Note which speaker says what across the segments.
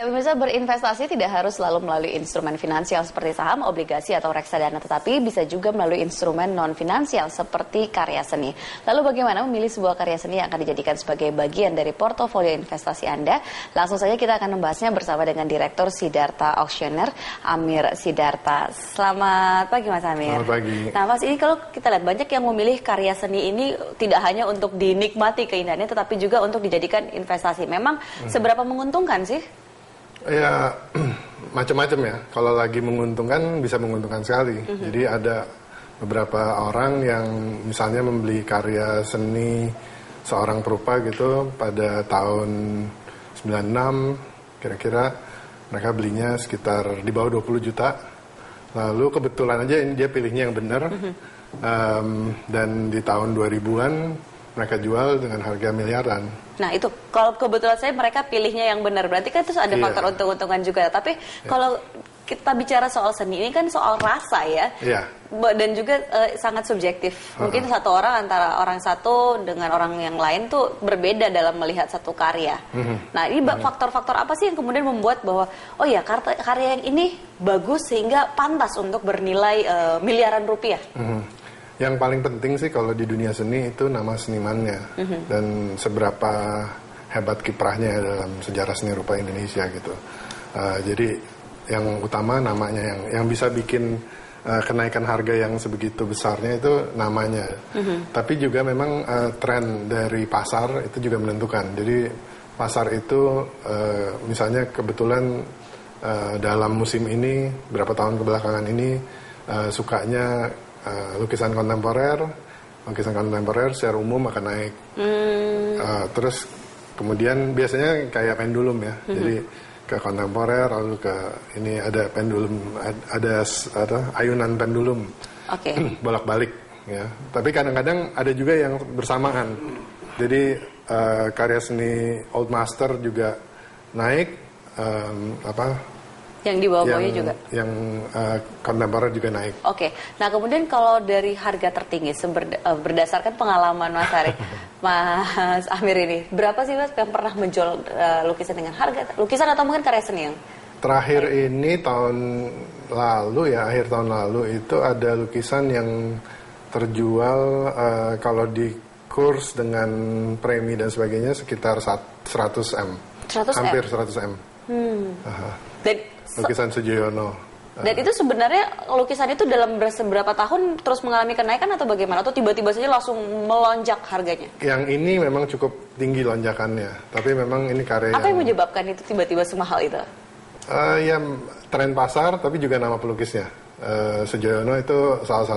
Speaker 1: Ya, pemirsa, berinvestasi tidak harus selalu melalui instrumen finansial seperti saham, obligasi, atau reksadana, tetapi bisa juga melalui instrumen non-finansial seperti karya seni. Lalu bagaimana memilih sebuah karya seni yang akan dijadikan sebagai bagian dari portofolio investasi Anda? Langsung saja kita akan membahasnya bersama dengan Direktur Siddhartha Auctioneer, Amir Siddhartha. Selamat pagi, Mas Amir.
Speaker 2: Selamat pagi.
Speaker 1: Nah, Mas, ini kalau kita lihat banyak yang memilih karya seni ini tidak hanya untuk dinikmati keindahannya, tetapi juga untuk dijadikan investasi. Memang seberapa menguntungkan sih?
Speaker 2: Ya, macam-macam ya. Kalau lagi menguntungkan, bisa menguntungkan sekali. Jadi ada beberapa orang yang misalnya membeli karya seni seorang perupa gitu pada tahun 96, kira-kira mereka belinya sekitar di bawah 20 juta. Lalu kebetulan aja ini dia pilihnya yang benar. Dan di tahun 2000-an mereka jual dengan harga miliaran.
Speaker 1: Nah itu, kalau kebetulan saya mereka pilihnya yang benar, berarti kan terus ada faktor untung-untungan juga. Tapi kalau kita bicara soal seni, ini kan soal rasa ya, dan juga sangat subjektif. Mungkin satu orang antara orang satu dengan orang yang lain tuh berbeda dalam melihat satu karya. Nah ini faktor-faktor apa sih yang kemudian membuat bahwa, oh ya karya yang ini bagus sehingga pantas untuk bernilai miliaran rupiah?
Speaker 2: Yang paling penting sih kalau di dunia seni itu nama senimannya dan seberapa hebat kiprahnya dalam sejarah seni rupa Indonesia gitu. Jadi yang utama namanya yang bisa bikin kenaikan harga yang sebegitu besarnya itu namanya. Tapi juga memang tren dari pasar itu juga menentukan. Jadi pasar itu misalnya kebetulan dalam musim ini beberapa tahun kebelakangan ini sukanya lukisan kontemporer secara umum akan naik. Terus kemudian biasanya kayak pendulum ya. Jadi ke kontemporer lalu ke ini ada pendulum, ada ayunan pendulum. Bolak-balik ya. Tapi kadang-kadang ada juga yang bersamaan. Jadi karya seni old master juga naik,
Speaker 1: yang di bawah-bawahnya juga?
Speaker 2: Yang kontemporer juga naik.
Speaker 1: Nah kemudian kalau dari harga tertinggi, berdasarkan pengalaman Mas Ari, Mas Amir ini, berapa sih Mas yang pernah menjual lukisan dengan harga, lukisan atau mungkin karya seni yang?
Speaker 2: Terakhir ini tahun lalu ya, akhir tahun lalu itu ada lukisan yang terjual kalau di kurs dengan premi dan sebagainya sekitar 100 M. Hampir 100 M. Lukisan Sujoyono.
Speaker 1: Dan itu sebenarnya lukisan itu dalam beberapa tahun terus mengalami kenaikan atau bagaimana? Atau tiba-tiba saja langsung melonjak harganya?
Speaker 2: Yang ini memang cukup tinggi lonjakannya. Tapi memang ini karya
Speaker 1: apa yang menyebabkan itu tiba-tiba semahal itu?
Speaker 2: Ya tren pasar tapi juga nama pelukisnya. Sujoyono itu salah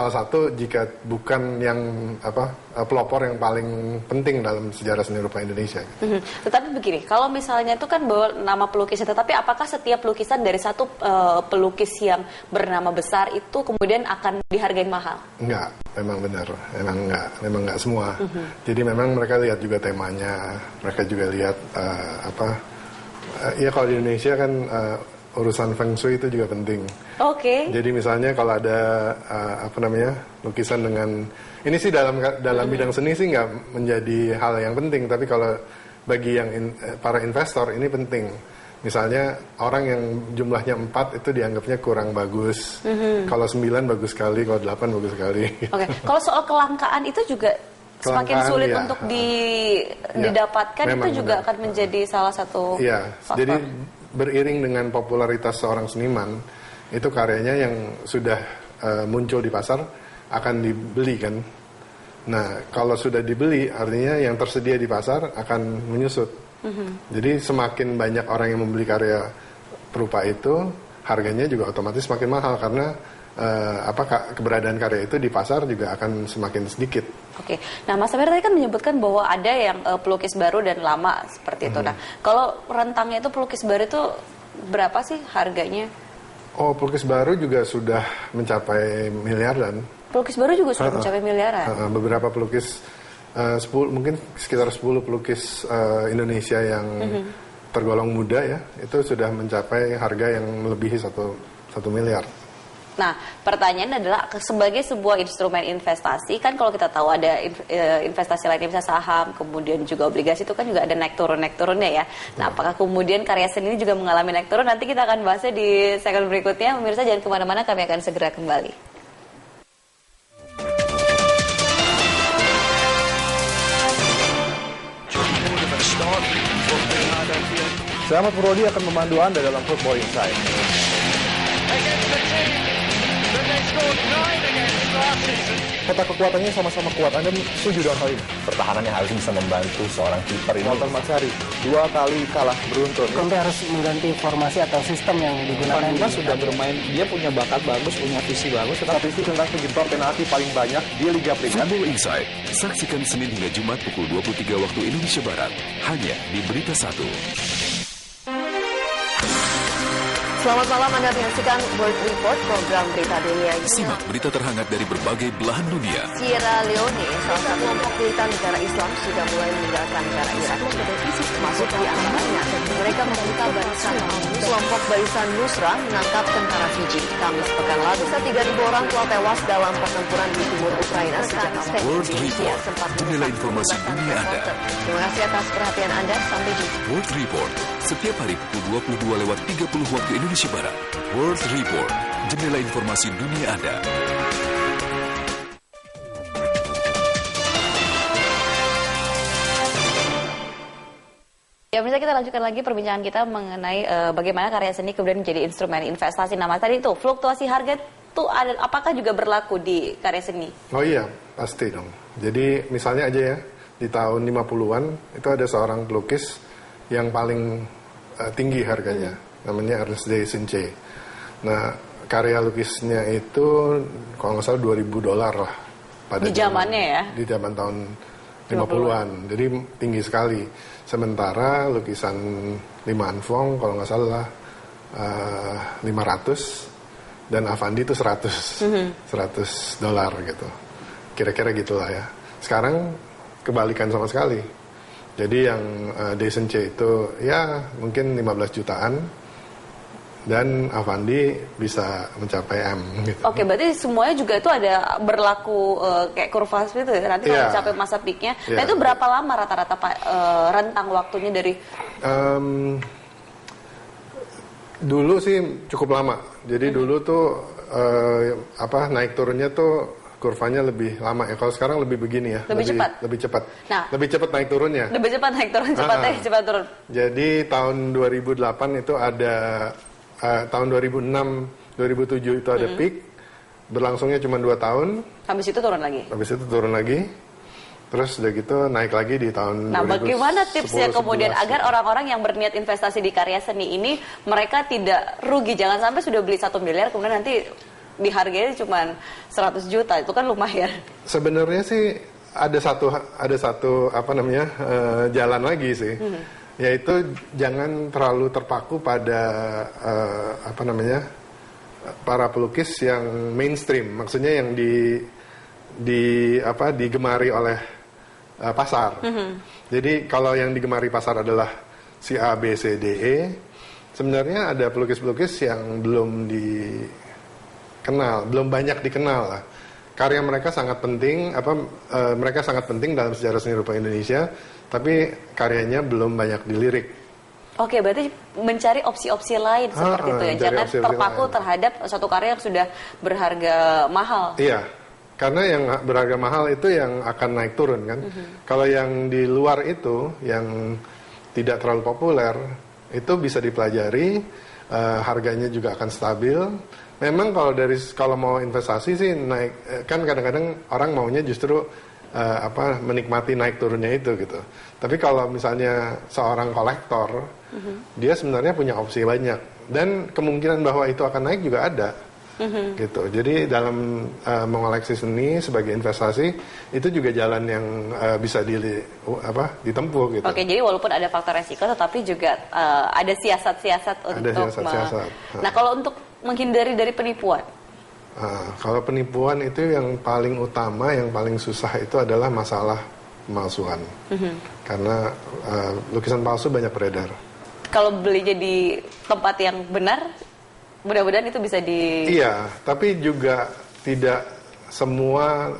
Speaker 2: satu jika bukan yang pelopor yang paling penting dalam sejarah seni rupa Indonesia.
Speaker 1: Tetapi begini, kalau misalnya itu kan bawa nama pelukisnya, tetapi apakah setiap lukisan dari satu pelukis yang bernama besar itu kemudian akan dihargai mahal?
Speaker 2: Enggak, memang benar, memang enggak semua. Jadi memang mereka lihat juga temanya, mereka juga lihat ya kalau di Indonesia kan urusan feng shui itu juga penting. Jadi misalnya kalau ada lukisan dengan ini sih dalam bidang seni sih nggak menjadi hal yang penting, tapi kalau bagi para investor ini penting. Misalnya orang yang jumlahnya 4 itu dianggapnya kurang bagus. Kalau 9 bagus sekali, kalau 8 bagus sekali.
Speaker 1: Kalau soal kelangkaan itu juga semakin sulit untuk didapatkan, itu juga akan menjadi salah satu faktor.
Speaker 2: Jadi beriring dengan popularitas seorang seniman, itu karyanya yang sudah muncul di pasar akan dibeli kan. Nah, kalau sudah dibeli, artinya yang tersedia di pasar akan menyusut. Jadi semakin banyak orang yang membeli karya perupa itu, harganya juga otomatis semakin mahal karena keberadaan karya itu di pasar juga akan semakin sedikit.
Speaker 1: Nah Mas Amir tadi kan menyebutkan bahwa ada yang pelukis baru dan lama seperti itu. Nah kalau rentangnya itu pelukis baru itu berapa sih harganya?
Speaker 2: Pelukis baru juga sudah mencapai miliaran.
Speaker 1: Pelukis baru juga sudah mencapai miliaran?
Speaker 2: Beberapa pelukis, mungkin sekitar 10 pelukis Indonesia yang tergolong muda ya, itu sudah mencapai harga yang melebihi 1 miliar.
Speaker 1: Nah, pertanyaan adalah sebagai sebuah instrumen investasi, kan kalau kita tahu ada investasi lainnya bisa saham, kemudian juga obligasi, itu kan juga ada naik turunnya ya. Nah, apakah kemudian karya seni ini juga mengalami naik turun? Nanti kita akan bahasnya di segmen berikutnya. Pemirsa jangan kemana-mana, kami akan segera kembali.
Speaker 3: Selamat Purwadi akan memandu Anda dalam Football Insight. Kota kekuatannya sama-sama kuat. Anda setuju dengan hal ini?
Speaker 4: Pertahanannya harus bisa membantu seorang kiper ini.
Speaker 3: Walter Matsari 2 kali kalah beruntun.
Speaker 5: Conte harus mengganti formasi atau sistem yang digunakan.
Speaker 6: Van sudah bermain, dia punya bakat bagus, punya visi bagus.
Speaker 3: Statistik tentang penyetor penalti paling banyak di Liga Primat.
Speaker 7: Football Insight, saksikan Senin hingga Jumat pukul 23 waktu Indonesia Barat, hanya di Berita 1.
Speaker 1: Selamat malam, Anda menyaksikan World Report, program berita dunia.
Speaker 7: Simak berita terhangat dari berbagai belahan dunia.
Speaker 1: Sierra Leone, salah satu kelompok militan negara Islam, sudah mulai meninggalkan negara Irak. Termasuk di antaranya, mereka membuka barisan kelompok Barisan Nusra menangkap tentara Fiji. Kamis pekan lalu, 3.000 orang telah tewas dalam pertempuran di timur Ukraina sejak
Speaker 7: World Report, jendela informasi dunia Anda.
Speaker 1: Terima kasih atas perhatian Anda. Sampai jumpa.
Speaker 7: World Report, setiap hari pukul 22:30 waktu Indonesia Barat. World Report, jendela informasi dunia Anda.
Speaker 1: Ya, bisa kita lanjutkan lagi perbincangan kita mengenai bagaimana karya seni kemudian menjadi instrumen investasi. Nama tadi itu fluktuasi harga itu apakah juga berlaku di karya seni?
Speaker 2: Oh iya, pasti dong. Jadi misalnya aja ya, di tahun 50-an itu ada seorang pelukis yang paling tinggi harganya, namanya Ernest de Sinche. Nah, karya lukisnya itu kalau nggak salah $2.000 lah pada
Speaker 1: di zamannya ya.
Speaker 2: Di zaman tahun 50-an. Jadi tinggi sekali. Sementara lukisan Liman Fong kalau nggak salah 500 dan Avandi itu 100 $100 gitu. Kira-kira gitulah ya. Sekarang kebalikan sama sekali. Jadi yang de Sinche itu ya mungkin 15 jutaan. Dan Avandi bisa mencapai M. Gitu.
Speaker 1: Oke, berarti semuanya juga itu ada berlaku kayak kurva seperti itu ya? Nanti kalau mencapai masa peaknya. Nah itu berapa lama rata-rata rentang waktunya dari?
Speaker 2: Dulu sih cukup lama. Jadi dulu tuh naik turunnya tuh kurvanya lebih lama ya. Kalau sekarang lebih begini ya.
Speaker 1: Lebih cepat.
Speaker 2: Lebih cepat.
Speaker 1: Nah,
Speaker 2: lebih cepat naik turunnya.
Speaker 1: Lebih cepat naik turun, cepat turun.
Speaker 2: Jadi tahun 2008 itu ada tahun 2006, 2007 itu ada peak, berlangsungnya cuma 2 tahun.
Speaker 1: Habis itu turun lagi.
Speaker 2: Terus udah gitu naik lagi di tahun 2010.
Speaker 1: Nah, bagaimana tipsnya kemudian agar orang-orang yang berniat investasi di karya seni ini mereka tidak rugi? Jangan sampai sudah beli 1 miliar kemudian nanti dihargai cuma 100 juta, itu kan lumayan.
Speaker 2: Sebenarnya sih ada satu jalan lagi sih. Yaitu jangan terlalu terpaku pada para pelukis yang mainstream, maksudnya yang digemari oleh pasar. Jadi kalau yang digemari pasar adalah si A, B, C, D, E, sebenarnya ada pelukis-pelukis yang belum dikenal, belum banyak dikenal lah. Karya mereka sangat penting, mereka sangat penting dalam sejarah seni rupa Indonesia, tapi karyanya belum banyak dilirik.
Speaker 1: Oke, berarti mencari opsi-opsi lain seperti itu ya, jangan terpaku terhadap suatu karya yang sudah berharga mahal.
Speaker 2: Iya, karena yang berharga mahal itu yang akan naik turun kan. Kalau yang di luar itu, yang tidak terlalu populer, itu bisa dipelajari, harganya juga akan stabil. Memang kalau mau investasi sih naik, kan kadang-kadang orang maunya justru menikmati naik turunnya itu gitu. Tapi kalau misalnya seorang kolektor, dia sebenarnya punya opsi banyak dan kemungkinan bahwa itu akan naik juga ada. Gitu. Jadi dalam mengoleksi seni sebagai investasi itu juga jalan yang bisa ditempuh gitu.
Speaker 1: Oke, jadi walaupun ada faktor resiko tetapi juga ada siasat-siasat untuk Nah, kalau untuk menghindari dari penipuan.
Speaker 2: Kalau penipuan itu yang paling utama, yang paling susah itu adalah masalah pemalsuan. Karena lukisan palsu banyak beredar.
Speaker 1: Kalau belinya di tempat yang benar, Mudah-mudahan itu bisa
Speaker 2: Iya, tapi juga tidak semua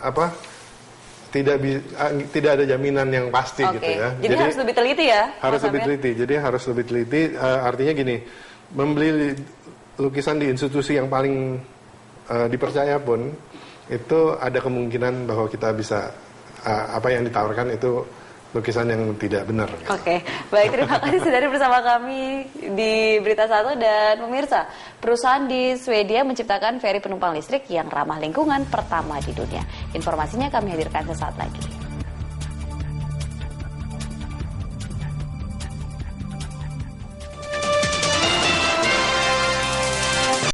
Speaker 2: tidak ada jaminan yang pasti gitu ya.
Speaker 1: Jadi harus lebih teliti ya.
Speaker 2: Harus lebih teliti. Jadi harus lebih teliti. Artinya gini, membeli lukisan di institusi yang paling dipercaya pun itu ada kemungkinan bahwa kita bisa apa yang ditawarkan itu lukisan yang tidak benar.
Speaker 1: Oke, baik, terima kasih sudah bersama kami di Berita Satu. Dan pemirsa, perusahaan di Swedia menciptakan feri penumpang listrik yang ramah lingkungan pertama di dunia. Informasinya kami hadirkan sesaat lagi.